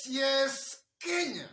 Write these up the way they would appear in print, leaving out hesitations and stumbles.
Yes, Kenya.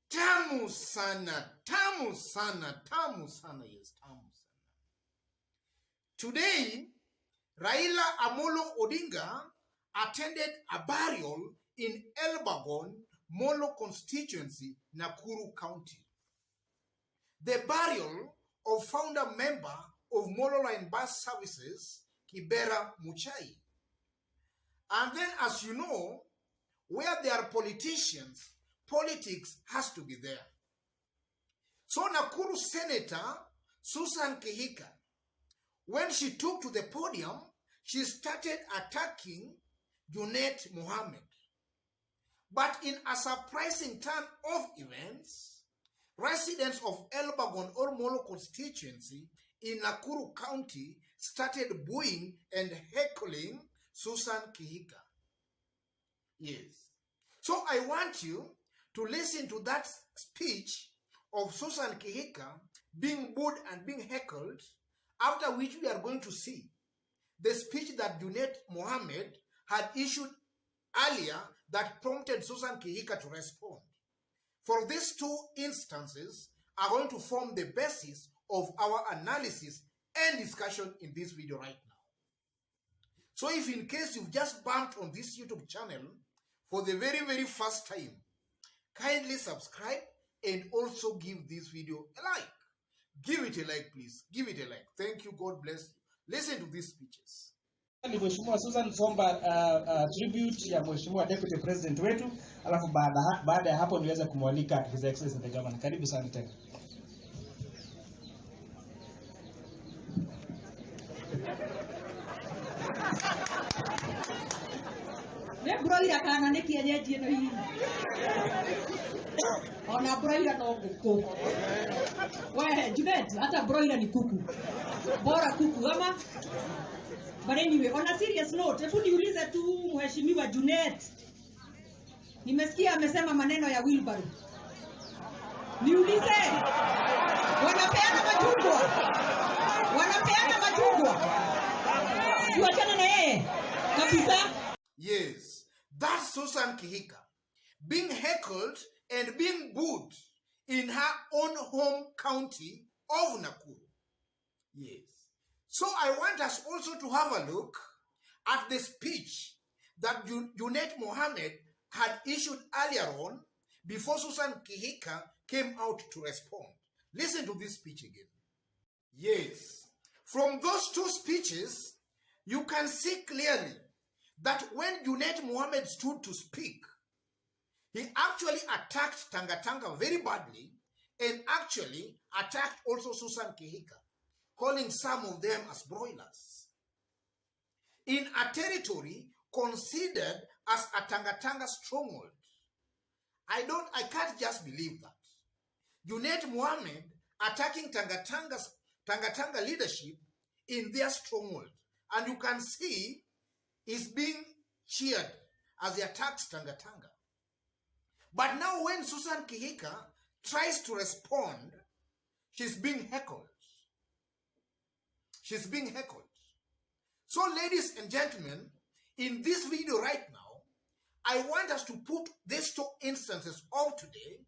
Tamu sana, tamu sana, tamu sana, yes, tamu sana. Today, Raila Amolo Odinga attended a burial in Elbagon, Molo constituency, Nakuru County. The burial of founder member of Molo Line Bus Services, Kibera Muchai. And then, as you know, where there are politicians, politics has to be there. So Nakuru Senator Susan Kihika, when she took to the podium, she started attacking Junet Mohamed. But in a surprising turn of events, residents of Elbagon or Molo constituency in Nakuru County started booing and heckling Susan Kihika. Yes. So I want you to listen to that speech of Susan Kihika being booed and being heckled, after which we are going to see the speech that Junet Mohamed had issued earlier that prompted Susan Kihika to respond. For these two instances are going to form the basis of our analysis and discussion in this video right now. So if in case you've just bumped on this YouTube channel for the very first time, kindly subscribe and also give this video a like. Give it a like, please. Give it a like. Thank you. God bless you. Listen to these speeches. Ni Mheshimiwa Susan Somba tribute ya Mheshimiwa Deputy President wetu, alafu baada ya hapo niweza kumwalika His Excellency the Governor. Karibu sana tena. Broiler kana ne kienyeji no hii. Ona broiler no kuku. Wewe Junet, hata broiler ni kuku. Bora kuku ama. But anyway, on a serious note, hebu niulize tu Mheshimiwa Junet. Nimesikia amesema maneno ya wheelbarrow. Niulize. Wanapeana machungwa. Wanapeana machungwa. Tuachane na yeye. Kabisa. Yes, that's Susan Kihika being heckled and being booed in her own home county of Nakuru. Yes. So I want us also to have a look at the speech that Junet Mohamed had issued earlier on before Susan Kihika came out to respond. Listen to this speech again. Yes. From those two speeches, you can see clearly that when Junet Mohamed stood to speak, he actually attacked Tanga very badly and actually attacked also Susan Kihika, calling some of them as broilers. In a territory considered as a Tanga stronghold. I can't just believe that. Junet Mohamed attacking Tanga leadership in their stronghold. And you can see is being cheered as he attacks Tanga. But now when Susan Kihika tries to respond, she's being heckled. She's being heckled. So ladies and gentlemen, in this video right now, I want us to put these two instances of today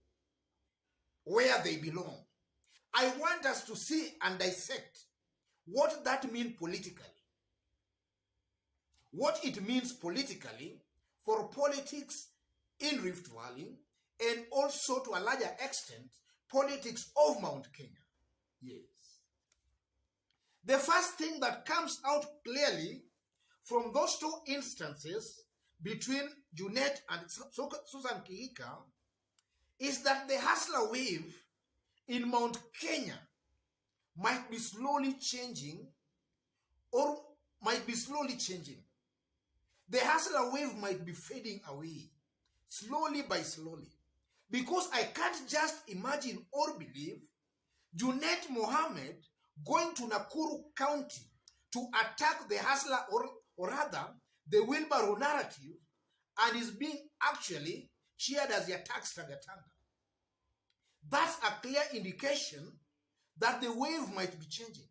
where they belong. I want us to see and dissect what that means politically. What it means politically for politics in Rift Valley and also to a larger extent, politics of Mount Kenya. Yes. The first thing that comes out clearly from those two instances between Junet and Susan Kihika is that the hustler wave in Mount Kenya might be slowly changing or might be slowly changing. The hustler wave might be fading away, slowly by slowly. Because I can't just imagine or believe Junet Mohamed going to Nakuru County to attack the hustler or rather the wheelbarrow narrative and is being actually cheered as he attacks Tanga. That's a clear indication that the wave might be changing.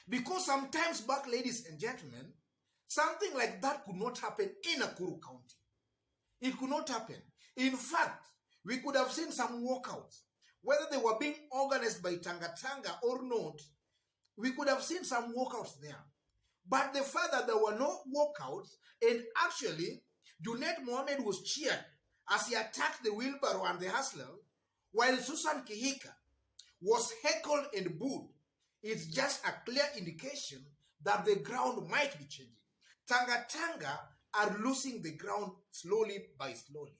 Because sometimes back, ladies and gentlemen, something like that could not happen in Nakuru County. It could not happen. In fact, we could have seen some walkouts. Whether they were being organized by Tanga Tanga or not, we could have seen some walkouts there. But the fact that there were no walkouts, and actually, Junet Mohamed was cheered as he attacked the wheelbarrow and the hustler, while Susan Kihika was heckled and booed, it's just a clear indication that the ground might be changing. Tanga Tanga are losing the ground slowly by slowly.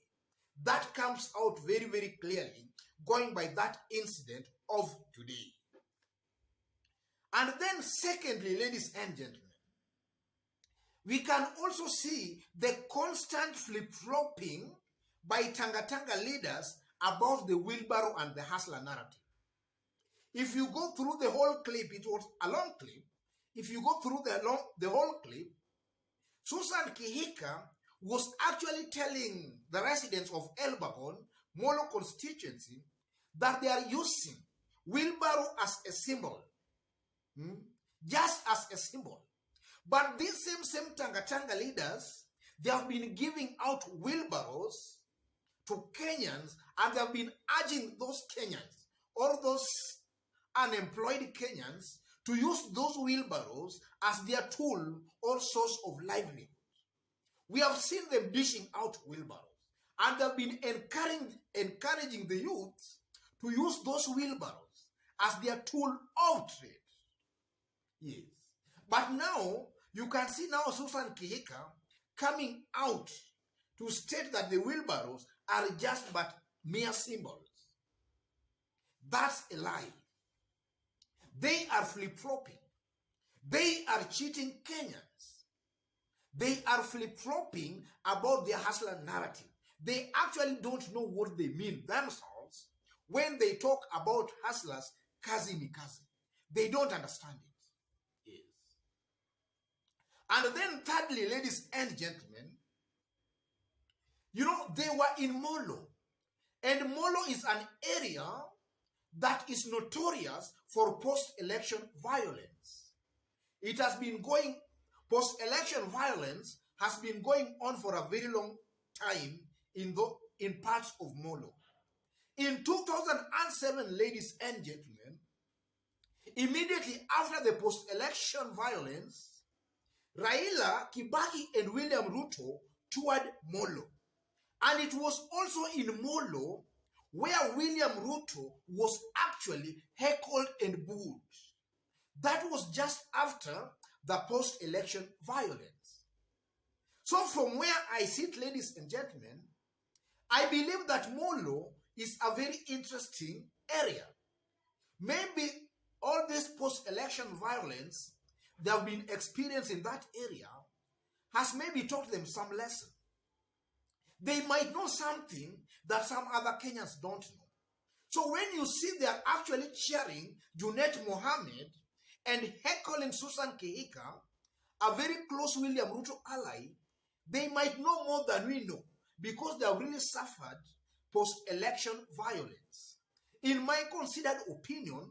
That comes out very, very clearly going by that incident of today. And then secondly, ladies and gentlemen, we can also see the constant flip-flopping by Tanga Tanga leaders about the wheelbarrow and the hustler narrative. If you go through the whole clip, it was a long clip. If you go through the whole clip, Susan Kihika was actually telling the residents of Elbagon, Molo constituency, that they are using wheelbarrow as a symbol. Just as a symbol. But these same Tanga Tanga leaders, they have been giving out wheelbarrows to Kenyans, and they have been urging those Kenyans or those unemployed Kenyans to use those wheelbarrows as their tool or source of livelihood. We have seen them dishing out wheelbarrows, and they have been encouraging the youth to use those wheelbarrows as their tool of trade. Yes. But now, you can see now Susan Kihika coming out to state that the wheelbarrows are just but mere symbols. That's a lie. They are flip-flopping. They are cheating Kenyans. They are flip-flopping about their hustler narrative. They actually don't know what they mean themselves when they talk about hustlers, kazi ni kazi. They don't understand it. Yes. And then thirdly, ladies and gentlemen, you know, they were in Molo. And Molo is an area that is notorious for post-election violence. It has been going, post-election violence has been going on for a very long time in parts of Molo. In 2007, ladies and gentlemen, immediately after the post-election violence, Raila, Kibaki, and William Ruto toured Molo. And it was also in Molo where William Ruto was actually heckled and booed. That was just after the post-election violence. So from where I sit, ladies and gentlemen, I believe that Molo is a very interesting area. Maybe all this post-election violence they have been experienced in that area has maybe taught them some lesson. They might know something that some other Kenyans don't know. So when you see they are actually cheering Junet Mohamed and heckling Susan Kihika, a very close William Ruto ally, they might know more than we know because they have really suffered post-election violence. In my considered opinion,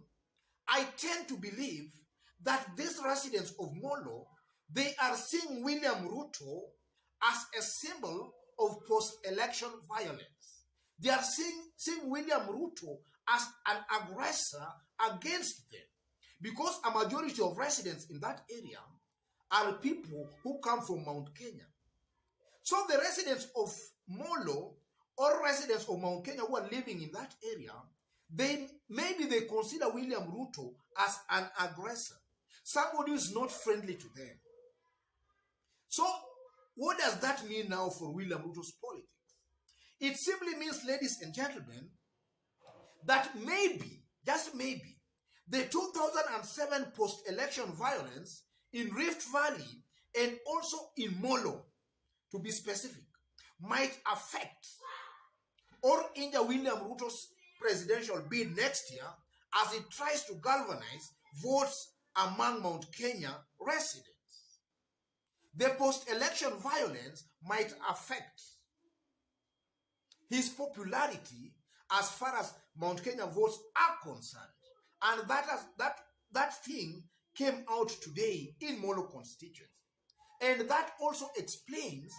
I tend to believe that these residents of Molo, they are seeing William Ruto as a symbol of post-election violence. They are seeing William Ruto as an aggressor against them because a majority of residents in that area are people who come from Mount Kenya. So the residents of Molo or residents of Mount Kenya who are living in that area, maybe they consider William Ruto as an aggressor, somebody who is not friendly to them. So what does that mean now for William Ruto's politics? It simply means, ladies and gentlemen, that maybe, just maybe, the 2007 post-election violence in Rift Valley and also in Molo, to be specific, might affect or injure William Ruto's presidential bid next year as it tries to galvanize votes among Mount Kenya residents. The post-election violence might affect his popularity as far as Mount Kenya votes are concerned. And that thing came out today in Molo constituency. And that also explains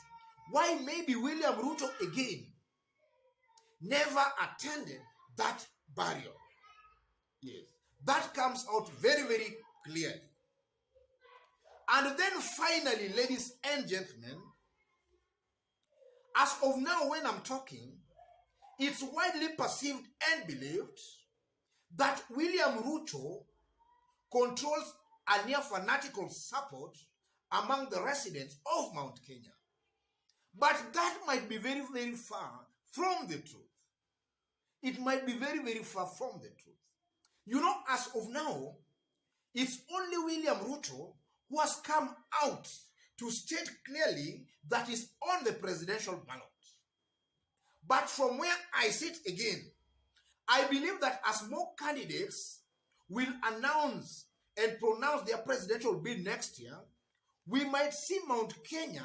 why maybe William Ruto again never attended that burial. Yes, that comes out very, very clearly. And then finally, ladies and gentlemen, as of now when I'm talking, it's widely perceived and believed that William Ruto controls a near fanatical support among the residents of Mount Kenya. But that might be very, very far from the truth. It might be very, very far from the truth. You know, as of now, it's only William Ruto who has come out to state clearly that he's on the presidential ballot. But from where I sit again, I believe that as more candidates will announce and pronounce their presidential bid next year, we might see Mount Kenya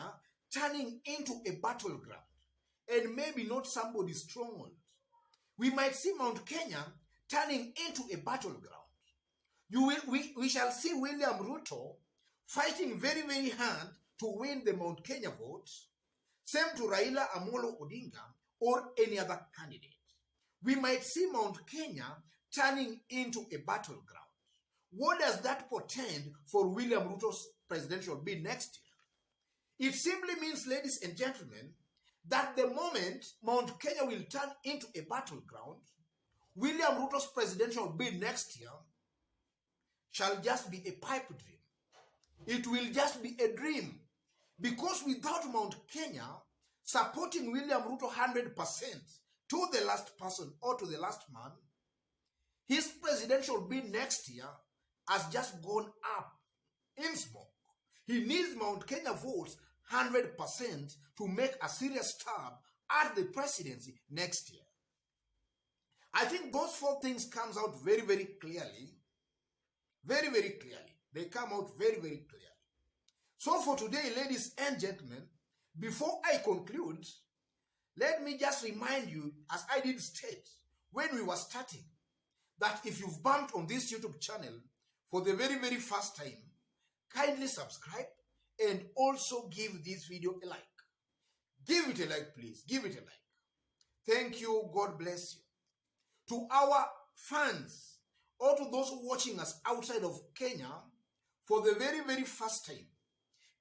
turning into a battleground and maybe not somebody's stronghold. We might see Mount Kenya turning into a battleground. We shall see William Ruto fighting very, very hard to win the Mount Kenya vote, same to Raila Amolo Odinga or any other candidate. We might see Mount Kenya turning into a battleground. What does that portend for William Ruto's presidential bid next year? It simply means, ladies and gentlemen, that the moment Mount Kenya will turn into a battleground, William Ruto's presidential bid next year shall just be a pipe dream. It will just be a dream. Because without Mount Kenya supporting William Ruto 100% to the last person or to the last man, his presidential bid next year has just gone up in smoke. He needs Mount Kenya votes 100% to make a serious stab at the presidency next year. I think those four things comes out very, very clearly. Very, very clearly. They come out very, very clearly. So for today, ladies and gentlemen, before I conclude, let me just remind you, as I did state when we were starting, that if you've bumped on this YouTube channel for the very, very first time, kindly subscribe and also give this video a like. Give it a like, please. Give it a like. Thank you. God bless you. To our fans or to those watching us outside of Kenya for the very, very first time,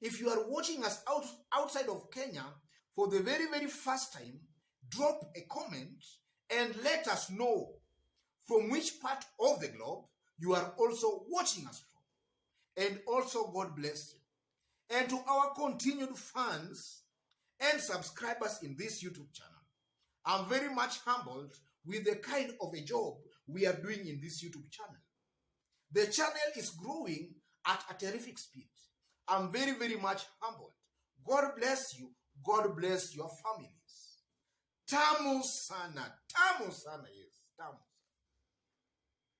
if you are watching us outside of Kenya for the very, very first time, drop a comment and let us know from which part of the globe you are also watching us from. And also, God bless you. And to our continued fans and subscribers in this YouTube channel, I'm very much humbled with the kind of a job we are doing in this YouTube channel. The channel is growing at a terrific speed. I'm very, very much humbled. God bless you. God bless your families. Tamu sana. Tamu sana, yes. Tamu.